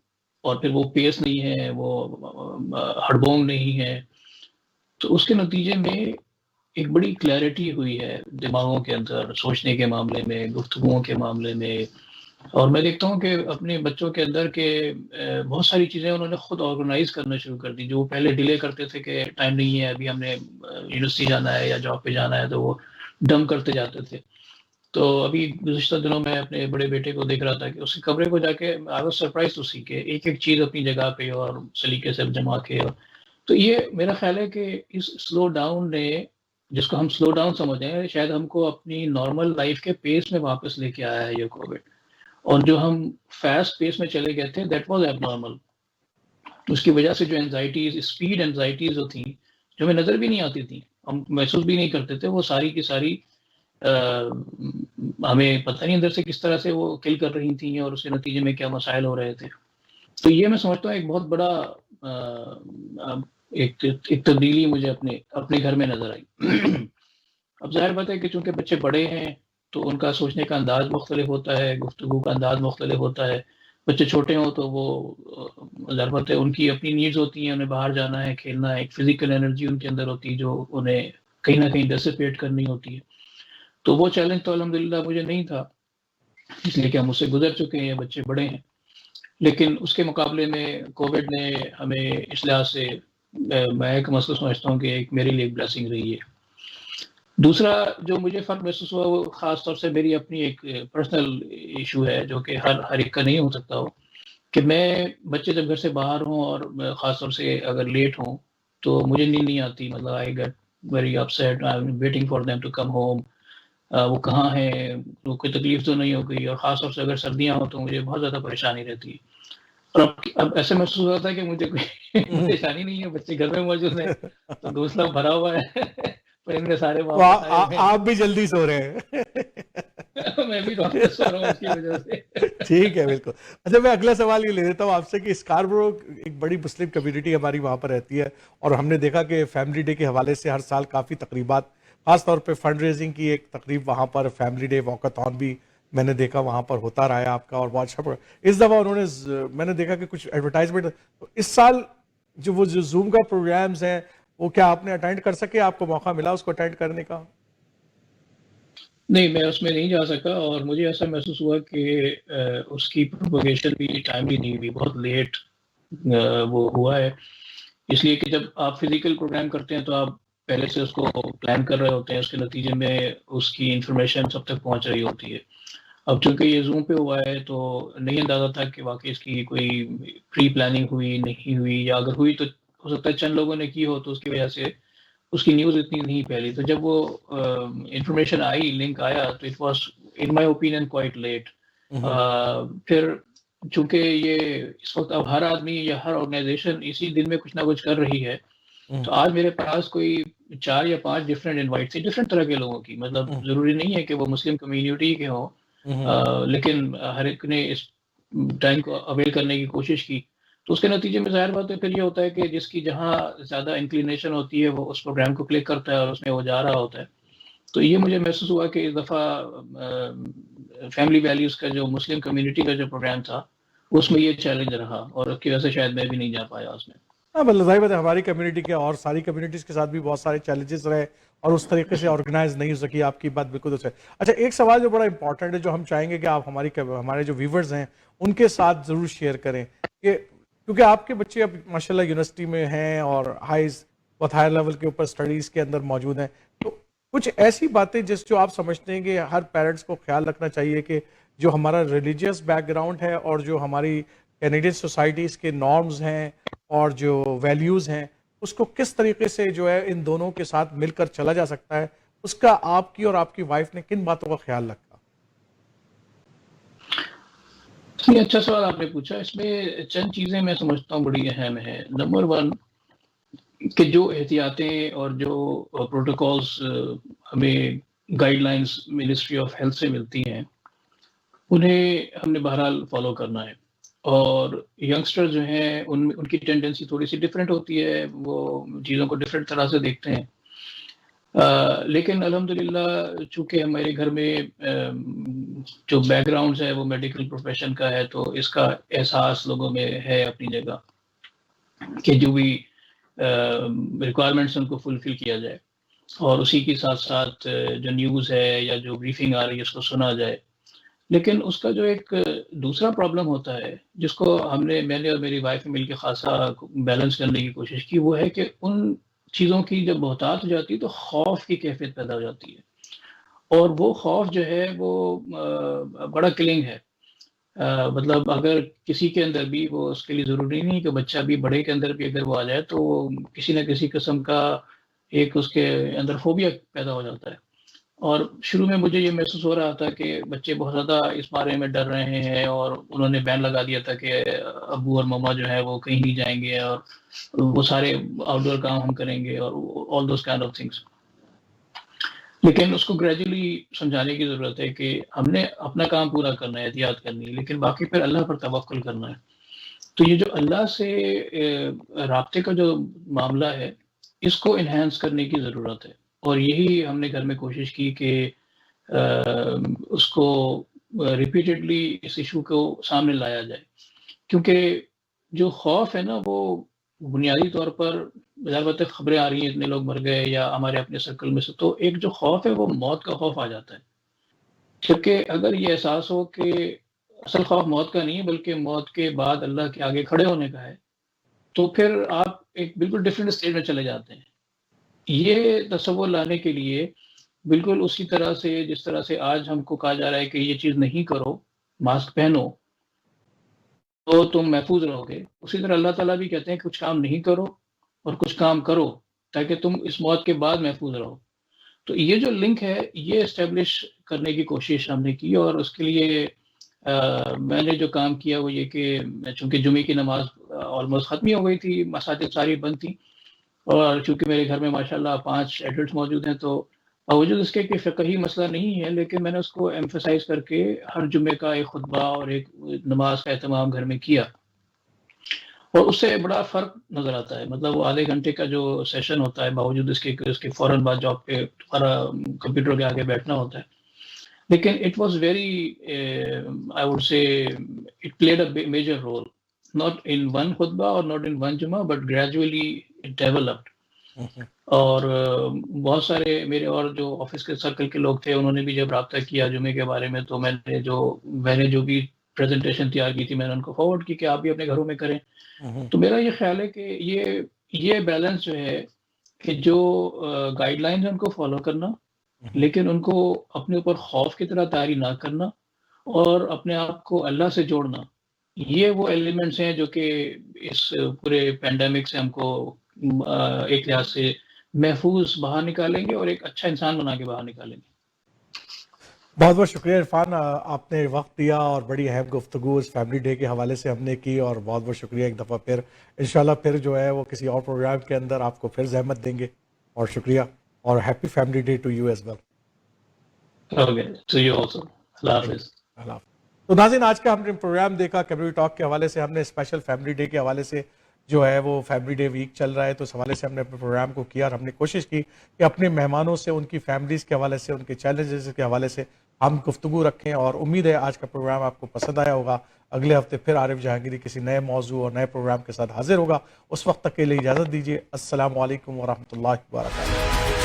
S6: اور پھر وہ پیس نہیں ہے, وہ ہڑبونگ نہیں ہے. تو اس کے نتیجے میں ایک بڑی کلیئرٹی ہوئی ہے دماغوں کے اندر, سوچنے کے معاملے میں, گفتگوؤں کے معاملے میں. اور میں دیکھتا ہوں کہ اپنے بچوں کے اندر کہ بہت ساری چیزیں انہوں نے خود آرگنائز کرنا شروع کر دی, جو وہ پہلے ڈیلے کرتے تھے کہ ٹائم نہیں ہے, ابھی ہم نے یونیورسٹی جانا ہے یا جاب پہ جانا ہے, تو وہ ڈم کرتے جاتے تھے.
S8: تو ابھی گزشتہ دنوں میں اپنے بڑے بیٹے کو دیکھ رہا تھا کہ اس کے کمرے کو جا کے آئی واز سرپرائز تو سی کہ ایک ایک چیز اپنی جگہ پہ اور سلیقے سے جما کے. تو یہ میرا خیال ہے کہ اس سلو ڈاؤن نے, جس کو ہم سلو ڈاؤن سمجھیں, شاید ہم کو اپنی نارمل لائف کے پیس میں واپس لے کے آیا ہے یہ کووڈ. اور جو ہم فاسٹ پیس میں چلے گئے تھے دیٹ واز ایب نارمل. اس کی وجہ سے جو انزائٹیز, اسپیڈ انزائٹیز جو تھیں, جو ہمیں نظر بھی نہیں آتی تھیں, ہم محسوس بھی نہیں کرتے تھے, وہ ساری کی ساری ہمیں پتہ نہیں اندر سے کس طرح سے وہ کل کر رہی تھیں اور اس کے نتیجے میں کیا مسائل ہو رہے تھے. تو یہ میں سمجھتا ہوں ایک بہت بڑا ایک تبدیلی مجھے اپنے گھر میں نظر آئی. اب ظاہر بات ہے کہ چونکہ بچے بڑے ہیں تو ان کا سوچنے کا انداز مختلف ہوتا ہے, گفتگو کا انداز مختلف ہوتا ہے. بچے چھوٹے ہوں تو وہ ظاہر بات ہے ان کی اپنی نیڈز ہوتی ہیں, انہیں باہر جانا ہے, کھیلنا ہے, ایک فزیکل انرجی ان کے اندر ہوتی ہے جو انہیں کہیں نہ کہیں ڈسپیٹ کرنی ہوتی ہے. تو وہ چیلنج تو الحمدللہ مجھے نہیں تھا, اس لیے کہ ہم اس سے گزر چکے ہیں, بچے بڑے ہیں. لیکن اس کے مقابلے میں کووڈ نے ہمیں اس لحاظ سے, میں ایک مسئلہ سمجھتا ہوں کہ ایک میرے لیے ایک بلیسنگ رہی ہے. دوسرا جو مجھے فرق محسوس ہوا وہ خاص طور سے میری اپنی ایک پرسنل ایشو ہے جو کہ ہر ایک کا نہیں ہو سکتا ہو, کہ میں بچے جب گھر سے باہر ہوں اور خاص طور سے اگر لیٹ ہوں تو مجھے نیند نہیں آتی. مطلب I get very upset, I am waiting for them to come home. وہ کہاں ہیں, وہ کوئی تکلیف تو نہیں ہو گئی. اور خاص طور سے اگر سردیاں ہوں تو مجھے بہت زیادہ پریشانی رہتی ہے. اور اب ایسے محسوس ہوتا ہے کہ مجھے کوئی پریشانی نہیں ہے, بچے گھر میں موجود ہیں, تو دوسرا بھرا ہوا ہے, پرندے سارے
S1: آپ بھی جلدی سو رہے ہیں.
S8: میں بھی سو رہا ہوں اس کی وجہ سے.
S1: ٹھیک ہے, بالکل. اچھا, میں اگلا سوال یہ لے لیتا ہوں آپ سے کہ اسکاربرو ایک بڑی مسلم کمیونٹی ہماری وہاں پر رہتی ہے, اور ہم نے دیکھا کہ فیملی ڈے کے حوالے سے ہر سال کافی تقریبات, خاص طور پہ فنڈ ریزنگ کی ایک تقریب وہاں پر, فیملی ڈے واکاتھون بھی میں نے دیکھا وہاں پر ہوتا رہا ہے آپ کا, اور بہت اچھا. اس دفعہ انہوں نے, میں نے دیکھا کہ کچھ ایڈورٹائزمنٹ, اس سال جو زوم کا پروگرامز ہیں وہ کیا آپ نے اٹینڈ کر سکے, آپ کو موقع ملا اس کو اٹینڈ کرنے کا؟
S8: نہیں, میں اس میں نہیں جا سکا, اور مجھے ایسا محسوس ہوا کہ اس کی پروپیگیشن بھی ٹائملی نہیں ہوئی, بہت لیٹ وہ ہوا ہے. اس لیے کہ جب آپ فزیکل پروگرام کرتے ہیں تو آپ پہلے سے اس کو پلان کر رہے ہوتے ہیں, اس کے نتیجے میں اس کی انفارمیشن سب تک پہنچ رہی ہوتی ہے. اب چونکہ یہ زوم پہ ہوا ہے تو نہیں اندازہ تھا کہ واقعی اس کی کوئی پری پلاننگ ہوئی نہیں ہوئی, یا اگر ہوئی تو ہو سکتا ہے چند لوگوں نے کی ہو تو اس کی وجہ سے اس کی نیوز اتنی نہیں پھیلی. تو جب وہ انفارمیشن آئی, لنک آیا, تو it was in my opinion quite late. پھر چونکہ یہ اس وقت اب ہر آدمی یا ہر آرگنائزیشن اسی دن میں کچھ نہ کچھ کر رہی ہے, تو آج میرے پاس کوئی 4 یا 5 ڈفرینٹ انوائٹ تھے ڈفرینٹ طرح کے لوگوں کی. مطلب ضروری نہیں ہے کہ وہ مسلم کمیونٹی کے ہوں, لیکن ہر ایک نے اس ٹائم کو اویل کرنے کی کوشش کی. تو اس کے نتیجے میں ظاہر بات ہے پھر یہ ہوتا ہے کہ جس کی جہاں زیادہ انکلینیشن ہوتی ہے وہ اس پروگرام کو کلک کرتا ہے اور اس میں وہ جا رہا ہوتا ہے. تو یہ مجھے محسوس ہوا کہ اس دفعہ فیملی ویلیوز کا جو مسلم کمیونٹی کا جو پروگرام تھا اس میں یہ چیلنج رہا, اور اس کی وجہ سے شاید میں بھی نہیں جا پایا اس میں.
S1: ہاں, بلکہ ظاہر بات ہے ہماری کمیونٹی کے اور ساری کمیونٹیز کے ساتھ بھی بہت سارے چیلنجز رہے اور اس طریقے سے آرگنائز نہیں ہو سکی. آپ کی بات بالکل درست ہے. اچھا, ایک سوال جو بڑا امپورٹنٹ ہے جو ہم چاہیں گے کہ آپ ہمارے جو ویورز ہیں ان کے ساتھ ضرور شیئر کریں, کہ کیونکہ آپ کے بچے اب ماشاءاللہ یونیورسٹی میں ہیں اور بہت ہائر لیول کے اوپر اسٹڈیز کے اندر موجود ہیں, تو کچھ ایسی باتیں جو آپ سمجھتے ہیں کہ ہر پیرنٹس کو خیال رکھنا چاہیے کہ جو ہمارا ریلیجیس بیک گراؤنڈ ہے اور جو ہماری کینیڈین سوسائٹیز کے نارمز ہیں اور جو ویلیوز ہیں اس کو کس طریقے سے جو ہے ان دونوں کے ساتھ مل کر چلا جا سکتا ہے, اس کا آپ کی اور آپ کی وائف نے کن باتوں کا خیال رکھا؟
S8: یہ اچھا سوال آپ نے پوچھا. اس میں چند چیزیں میں سمجھتا ہوں بڑی اہم ہیں. نمبر 1 کہ جو احتیاطیں اور جو پروٹوکولز ہمیں guide lines ministry of health سے ملتی ہیں انہیں ہم نے بہرحال فالو کرنا ہے. اور ینگسٹر جو ہیں ان کی ٹینڈنسی تھوڑی سی ڈفرینٹ ہوتی ہے, وہ چیزوں کو ڈفرینٹ طرح سے دیکھتے ہیں. لیکن الحمدللہ چونکہ ہمارے گھر میں جو بیک گراؤنڈ ہے وہ میڈیکل پروفیشن کا ہے, تو اس کا احساس لوگوں میں ہے اپنی جگہ کہ جو بھی ریکوائرمنٹس ان کو فلفل کیا جائے, اور اسی کے ساتھ ساتھ جو نیوز ہے یا جو بریفنگ آ رہی ہے اس کو سنا جائے. لیکن اس کا جو ایک دوسرا پرابلم ہوتا ہے جس کو میں نے اور میری وائف نے مل کے خاصا بیلنس کرنے کی کوشش کی, وہ ہے کہ ان چیزوں کی جب بہتات ہو جاتی ہے تو خوف کی کیفیت پیدا ہو جاتی ہے. اور وہ خوف جو ہے وہ بڑا کلنگ ہے. مطلب اگر کسی کے اندر بھی وہ اس کے لیے ضروری نہیں کہ بچہ بھی بڑے کے اندر بھی اگر وہ آ جائے تو کسی نہ کسی قسم کا ایک اس کے اندر فوبیا پیدا ہو جاتا ہے. اور شروع میں مجھے یہ محسوس ہو رہا تھا کہ بچے بہت زیادہ اس بارے میں ڈر رہے ہیں اور انہوں نے بین لگا دیا تھا کہ ابو اور مما جو ہے وہ کہیں نہیں جائیں گے اور وہ سارے آؤٹ ڈور کام ہم کریں گے اور all those kind of things. لیکن اس کو گریجولی سمجھانے کی ضرورت ہے کہ ہم نے اپنا کام پورا کرنا ہے, احتیاط کرنی ہے, لیکن باقی پھر اللہ پر توکل کرنا ہے. تو یہ جو اللہ سے رابطے کا جو معاملہ ہے اس کو انہینس کرنے کی ضرورت ہے, اور یہی ہم نے گھر میں کوشش کی کہ اس کو ریپیٹڈلی اس ایشو کو سامنے لایا جائے. کیونکہ جو خوف ہے نا وہ بنیادی طور پر ظاہر بات ہے خبریں آ رہی ہیں اتنے لوگ مر گئے یا ہمارے اپنے سرکل میں سے, تو ایک جو خوف ہے وہ موت کا خوف آ جاتا ہے. جبکہ اگر یہ احساس ہو کہ اصل خوف موت کا نہیں ہے بلکہ موت کے بعد اللہ کے آگے کھڑے ہونے کا ہے, تو پھر آپ ایک بالکل ڈفرینٹ اسٹیج میں چلے جاتے ہیں. یہ تصور لانے کے لیے بالکل اسی طرح سے جس طرح سے آج ہم کو کہا جا رہا ہے کہ یہ چیز نہیں کرو, ماسک پہنو تو تم محفوظ رہو گے, اسی طرح اللہ تعالیٰ بھی کہتے ہیں کہ کچھ کام نہیں کرو اور کچھ کام کرو تاکہ تم اس موت کے بعد محفوظ رہو. تو یہ جو لنک ہے یہ اسٹیبلش کرنے کی کوشش ہم نے کی, اور اس کے لیے میں نے جو کام کیا وہ یہ کہ چونکہ جمعے کی نماز آلموسٹ ختم ہی ہو گئی تھی, مساجد ساری بند تھیں, اور چونکہ میرے گھر میں ماشاءاللہ 5 ایڈلٹس موجود ہیں, تو باوجود اس کے کہ فقہی مسئلہ نہیں ہے لیکن میں نے اس کو ایمفسائز کر کے ہر جمعے کا ایک خطبہ اور ایک نماز کا اہتمام گھر میں کیا, اور اس سے بڑا فرق نظر آتا ہے. مطلب وہ آدھے گھنٹے کا جو سیشن ہوتا ہے باوجود اس کے فوراً بعد جاب پہ کمپیوٹر کے آگے بیٹھنا ہوتا ہے, لیکن it was very I would say it played a major role, not in one khutbah or not in one jum'ah but gradually it developed. اور بہت سارے میرے اور جو آفس کے سرکل کے لوگ تھے انہوں نے بھی جب رابطہ کیا جمعے کے بارے میں, تو میں نے جو بھی پریزنٹیشن تیار کی تھی میں نے ان کو فارورڈ کی کہ آپ بھی اپنے گھروں میں کریں. تو میرا یہ خیال ہے کہ یہ بیلنس جو ہے کہ جو گائیڈ لائنز ہیں ان کو فالو کرنا, لیکن ان کو اپنے اوپر خوف کی طرح طاری نہ کرنا, اور اپنے آپ کو اللہ سے جوڑنا, یہ وہ ایلیمنٹس ہیں جو کہ اس پورے پینڈیمک سے ہم کو ایک لحاظ سے محفوظ باہر نکالیں گے اور ایک اچھا انسان بنا کے باہر نکالیں گے.
S1: بہت بہت شکریہ عرفان, آپ نے وقت دیا اور بڑی اہم گفتگو اس فیملی ڈے کے حوالے سے ہم نے کی, اور بہت بہت شکریہ ایک دفعہ پھر. انشاءاللہ پھر جو ہے وہ کسی اور پروگرام کے اندر آپ کو پھر زحمت دیں گے, اور شکریہ, اور happy family day to you as well.
S8: اللہ حافظ.
S1: تو ناظرین, آج کا ہم نے پروگرام دیکھا کمیونٹی ٹاک کے حوالے سے, ہم نے اسپیشل فیملی ڈے کے حوالے سے جو ہے وہ فیملی ڈے ویک چل رہا ہے تو اس حوالے سے ہم نے اپنے پروگرام کو کیا, اور ہم نے کوشش کی کہ اپنے مہمانوں سے ان کی فیملیز کے حوالے سے ان کے چیلنجز کے حوالے سے ہم گفتگو رکھیں, اور امید ہے آج کا پروگرام آپ کو پسند آیا ہوگا. اگلے ہفتے پھر عارف جہانگیری کسی نئے موضوع اور نئے پروگرام کے ساتھ حاضر ہوگا. اس وقت تک کے لیے اجازت دیجیے. السلام علیکم ورحمۃ اللہ وبرکاتہ.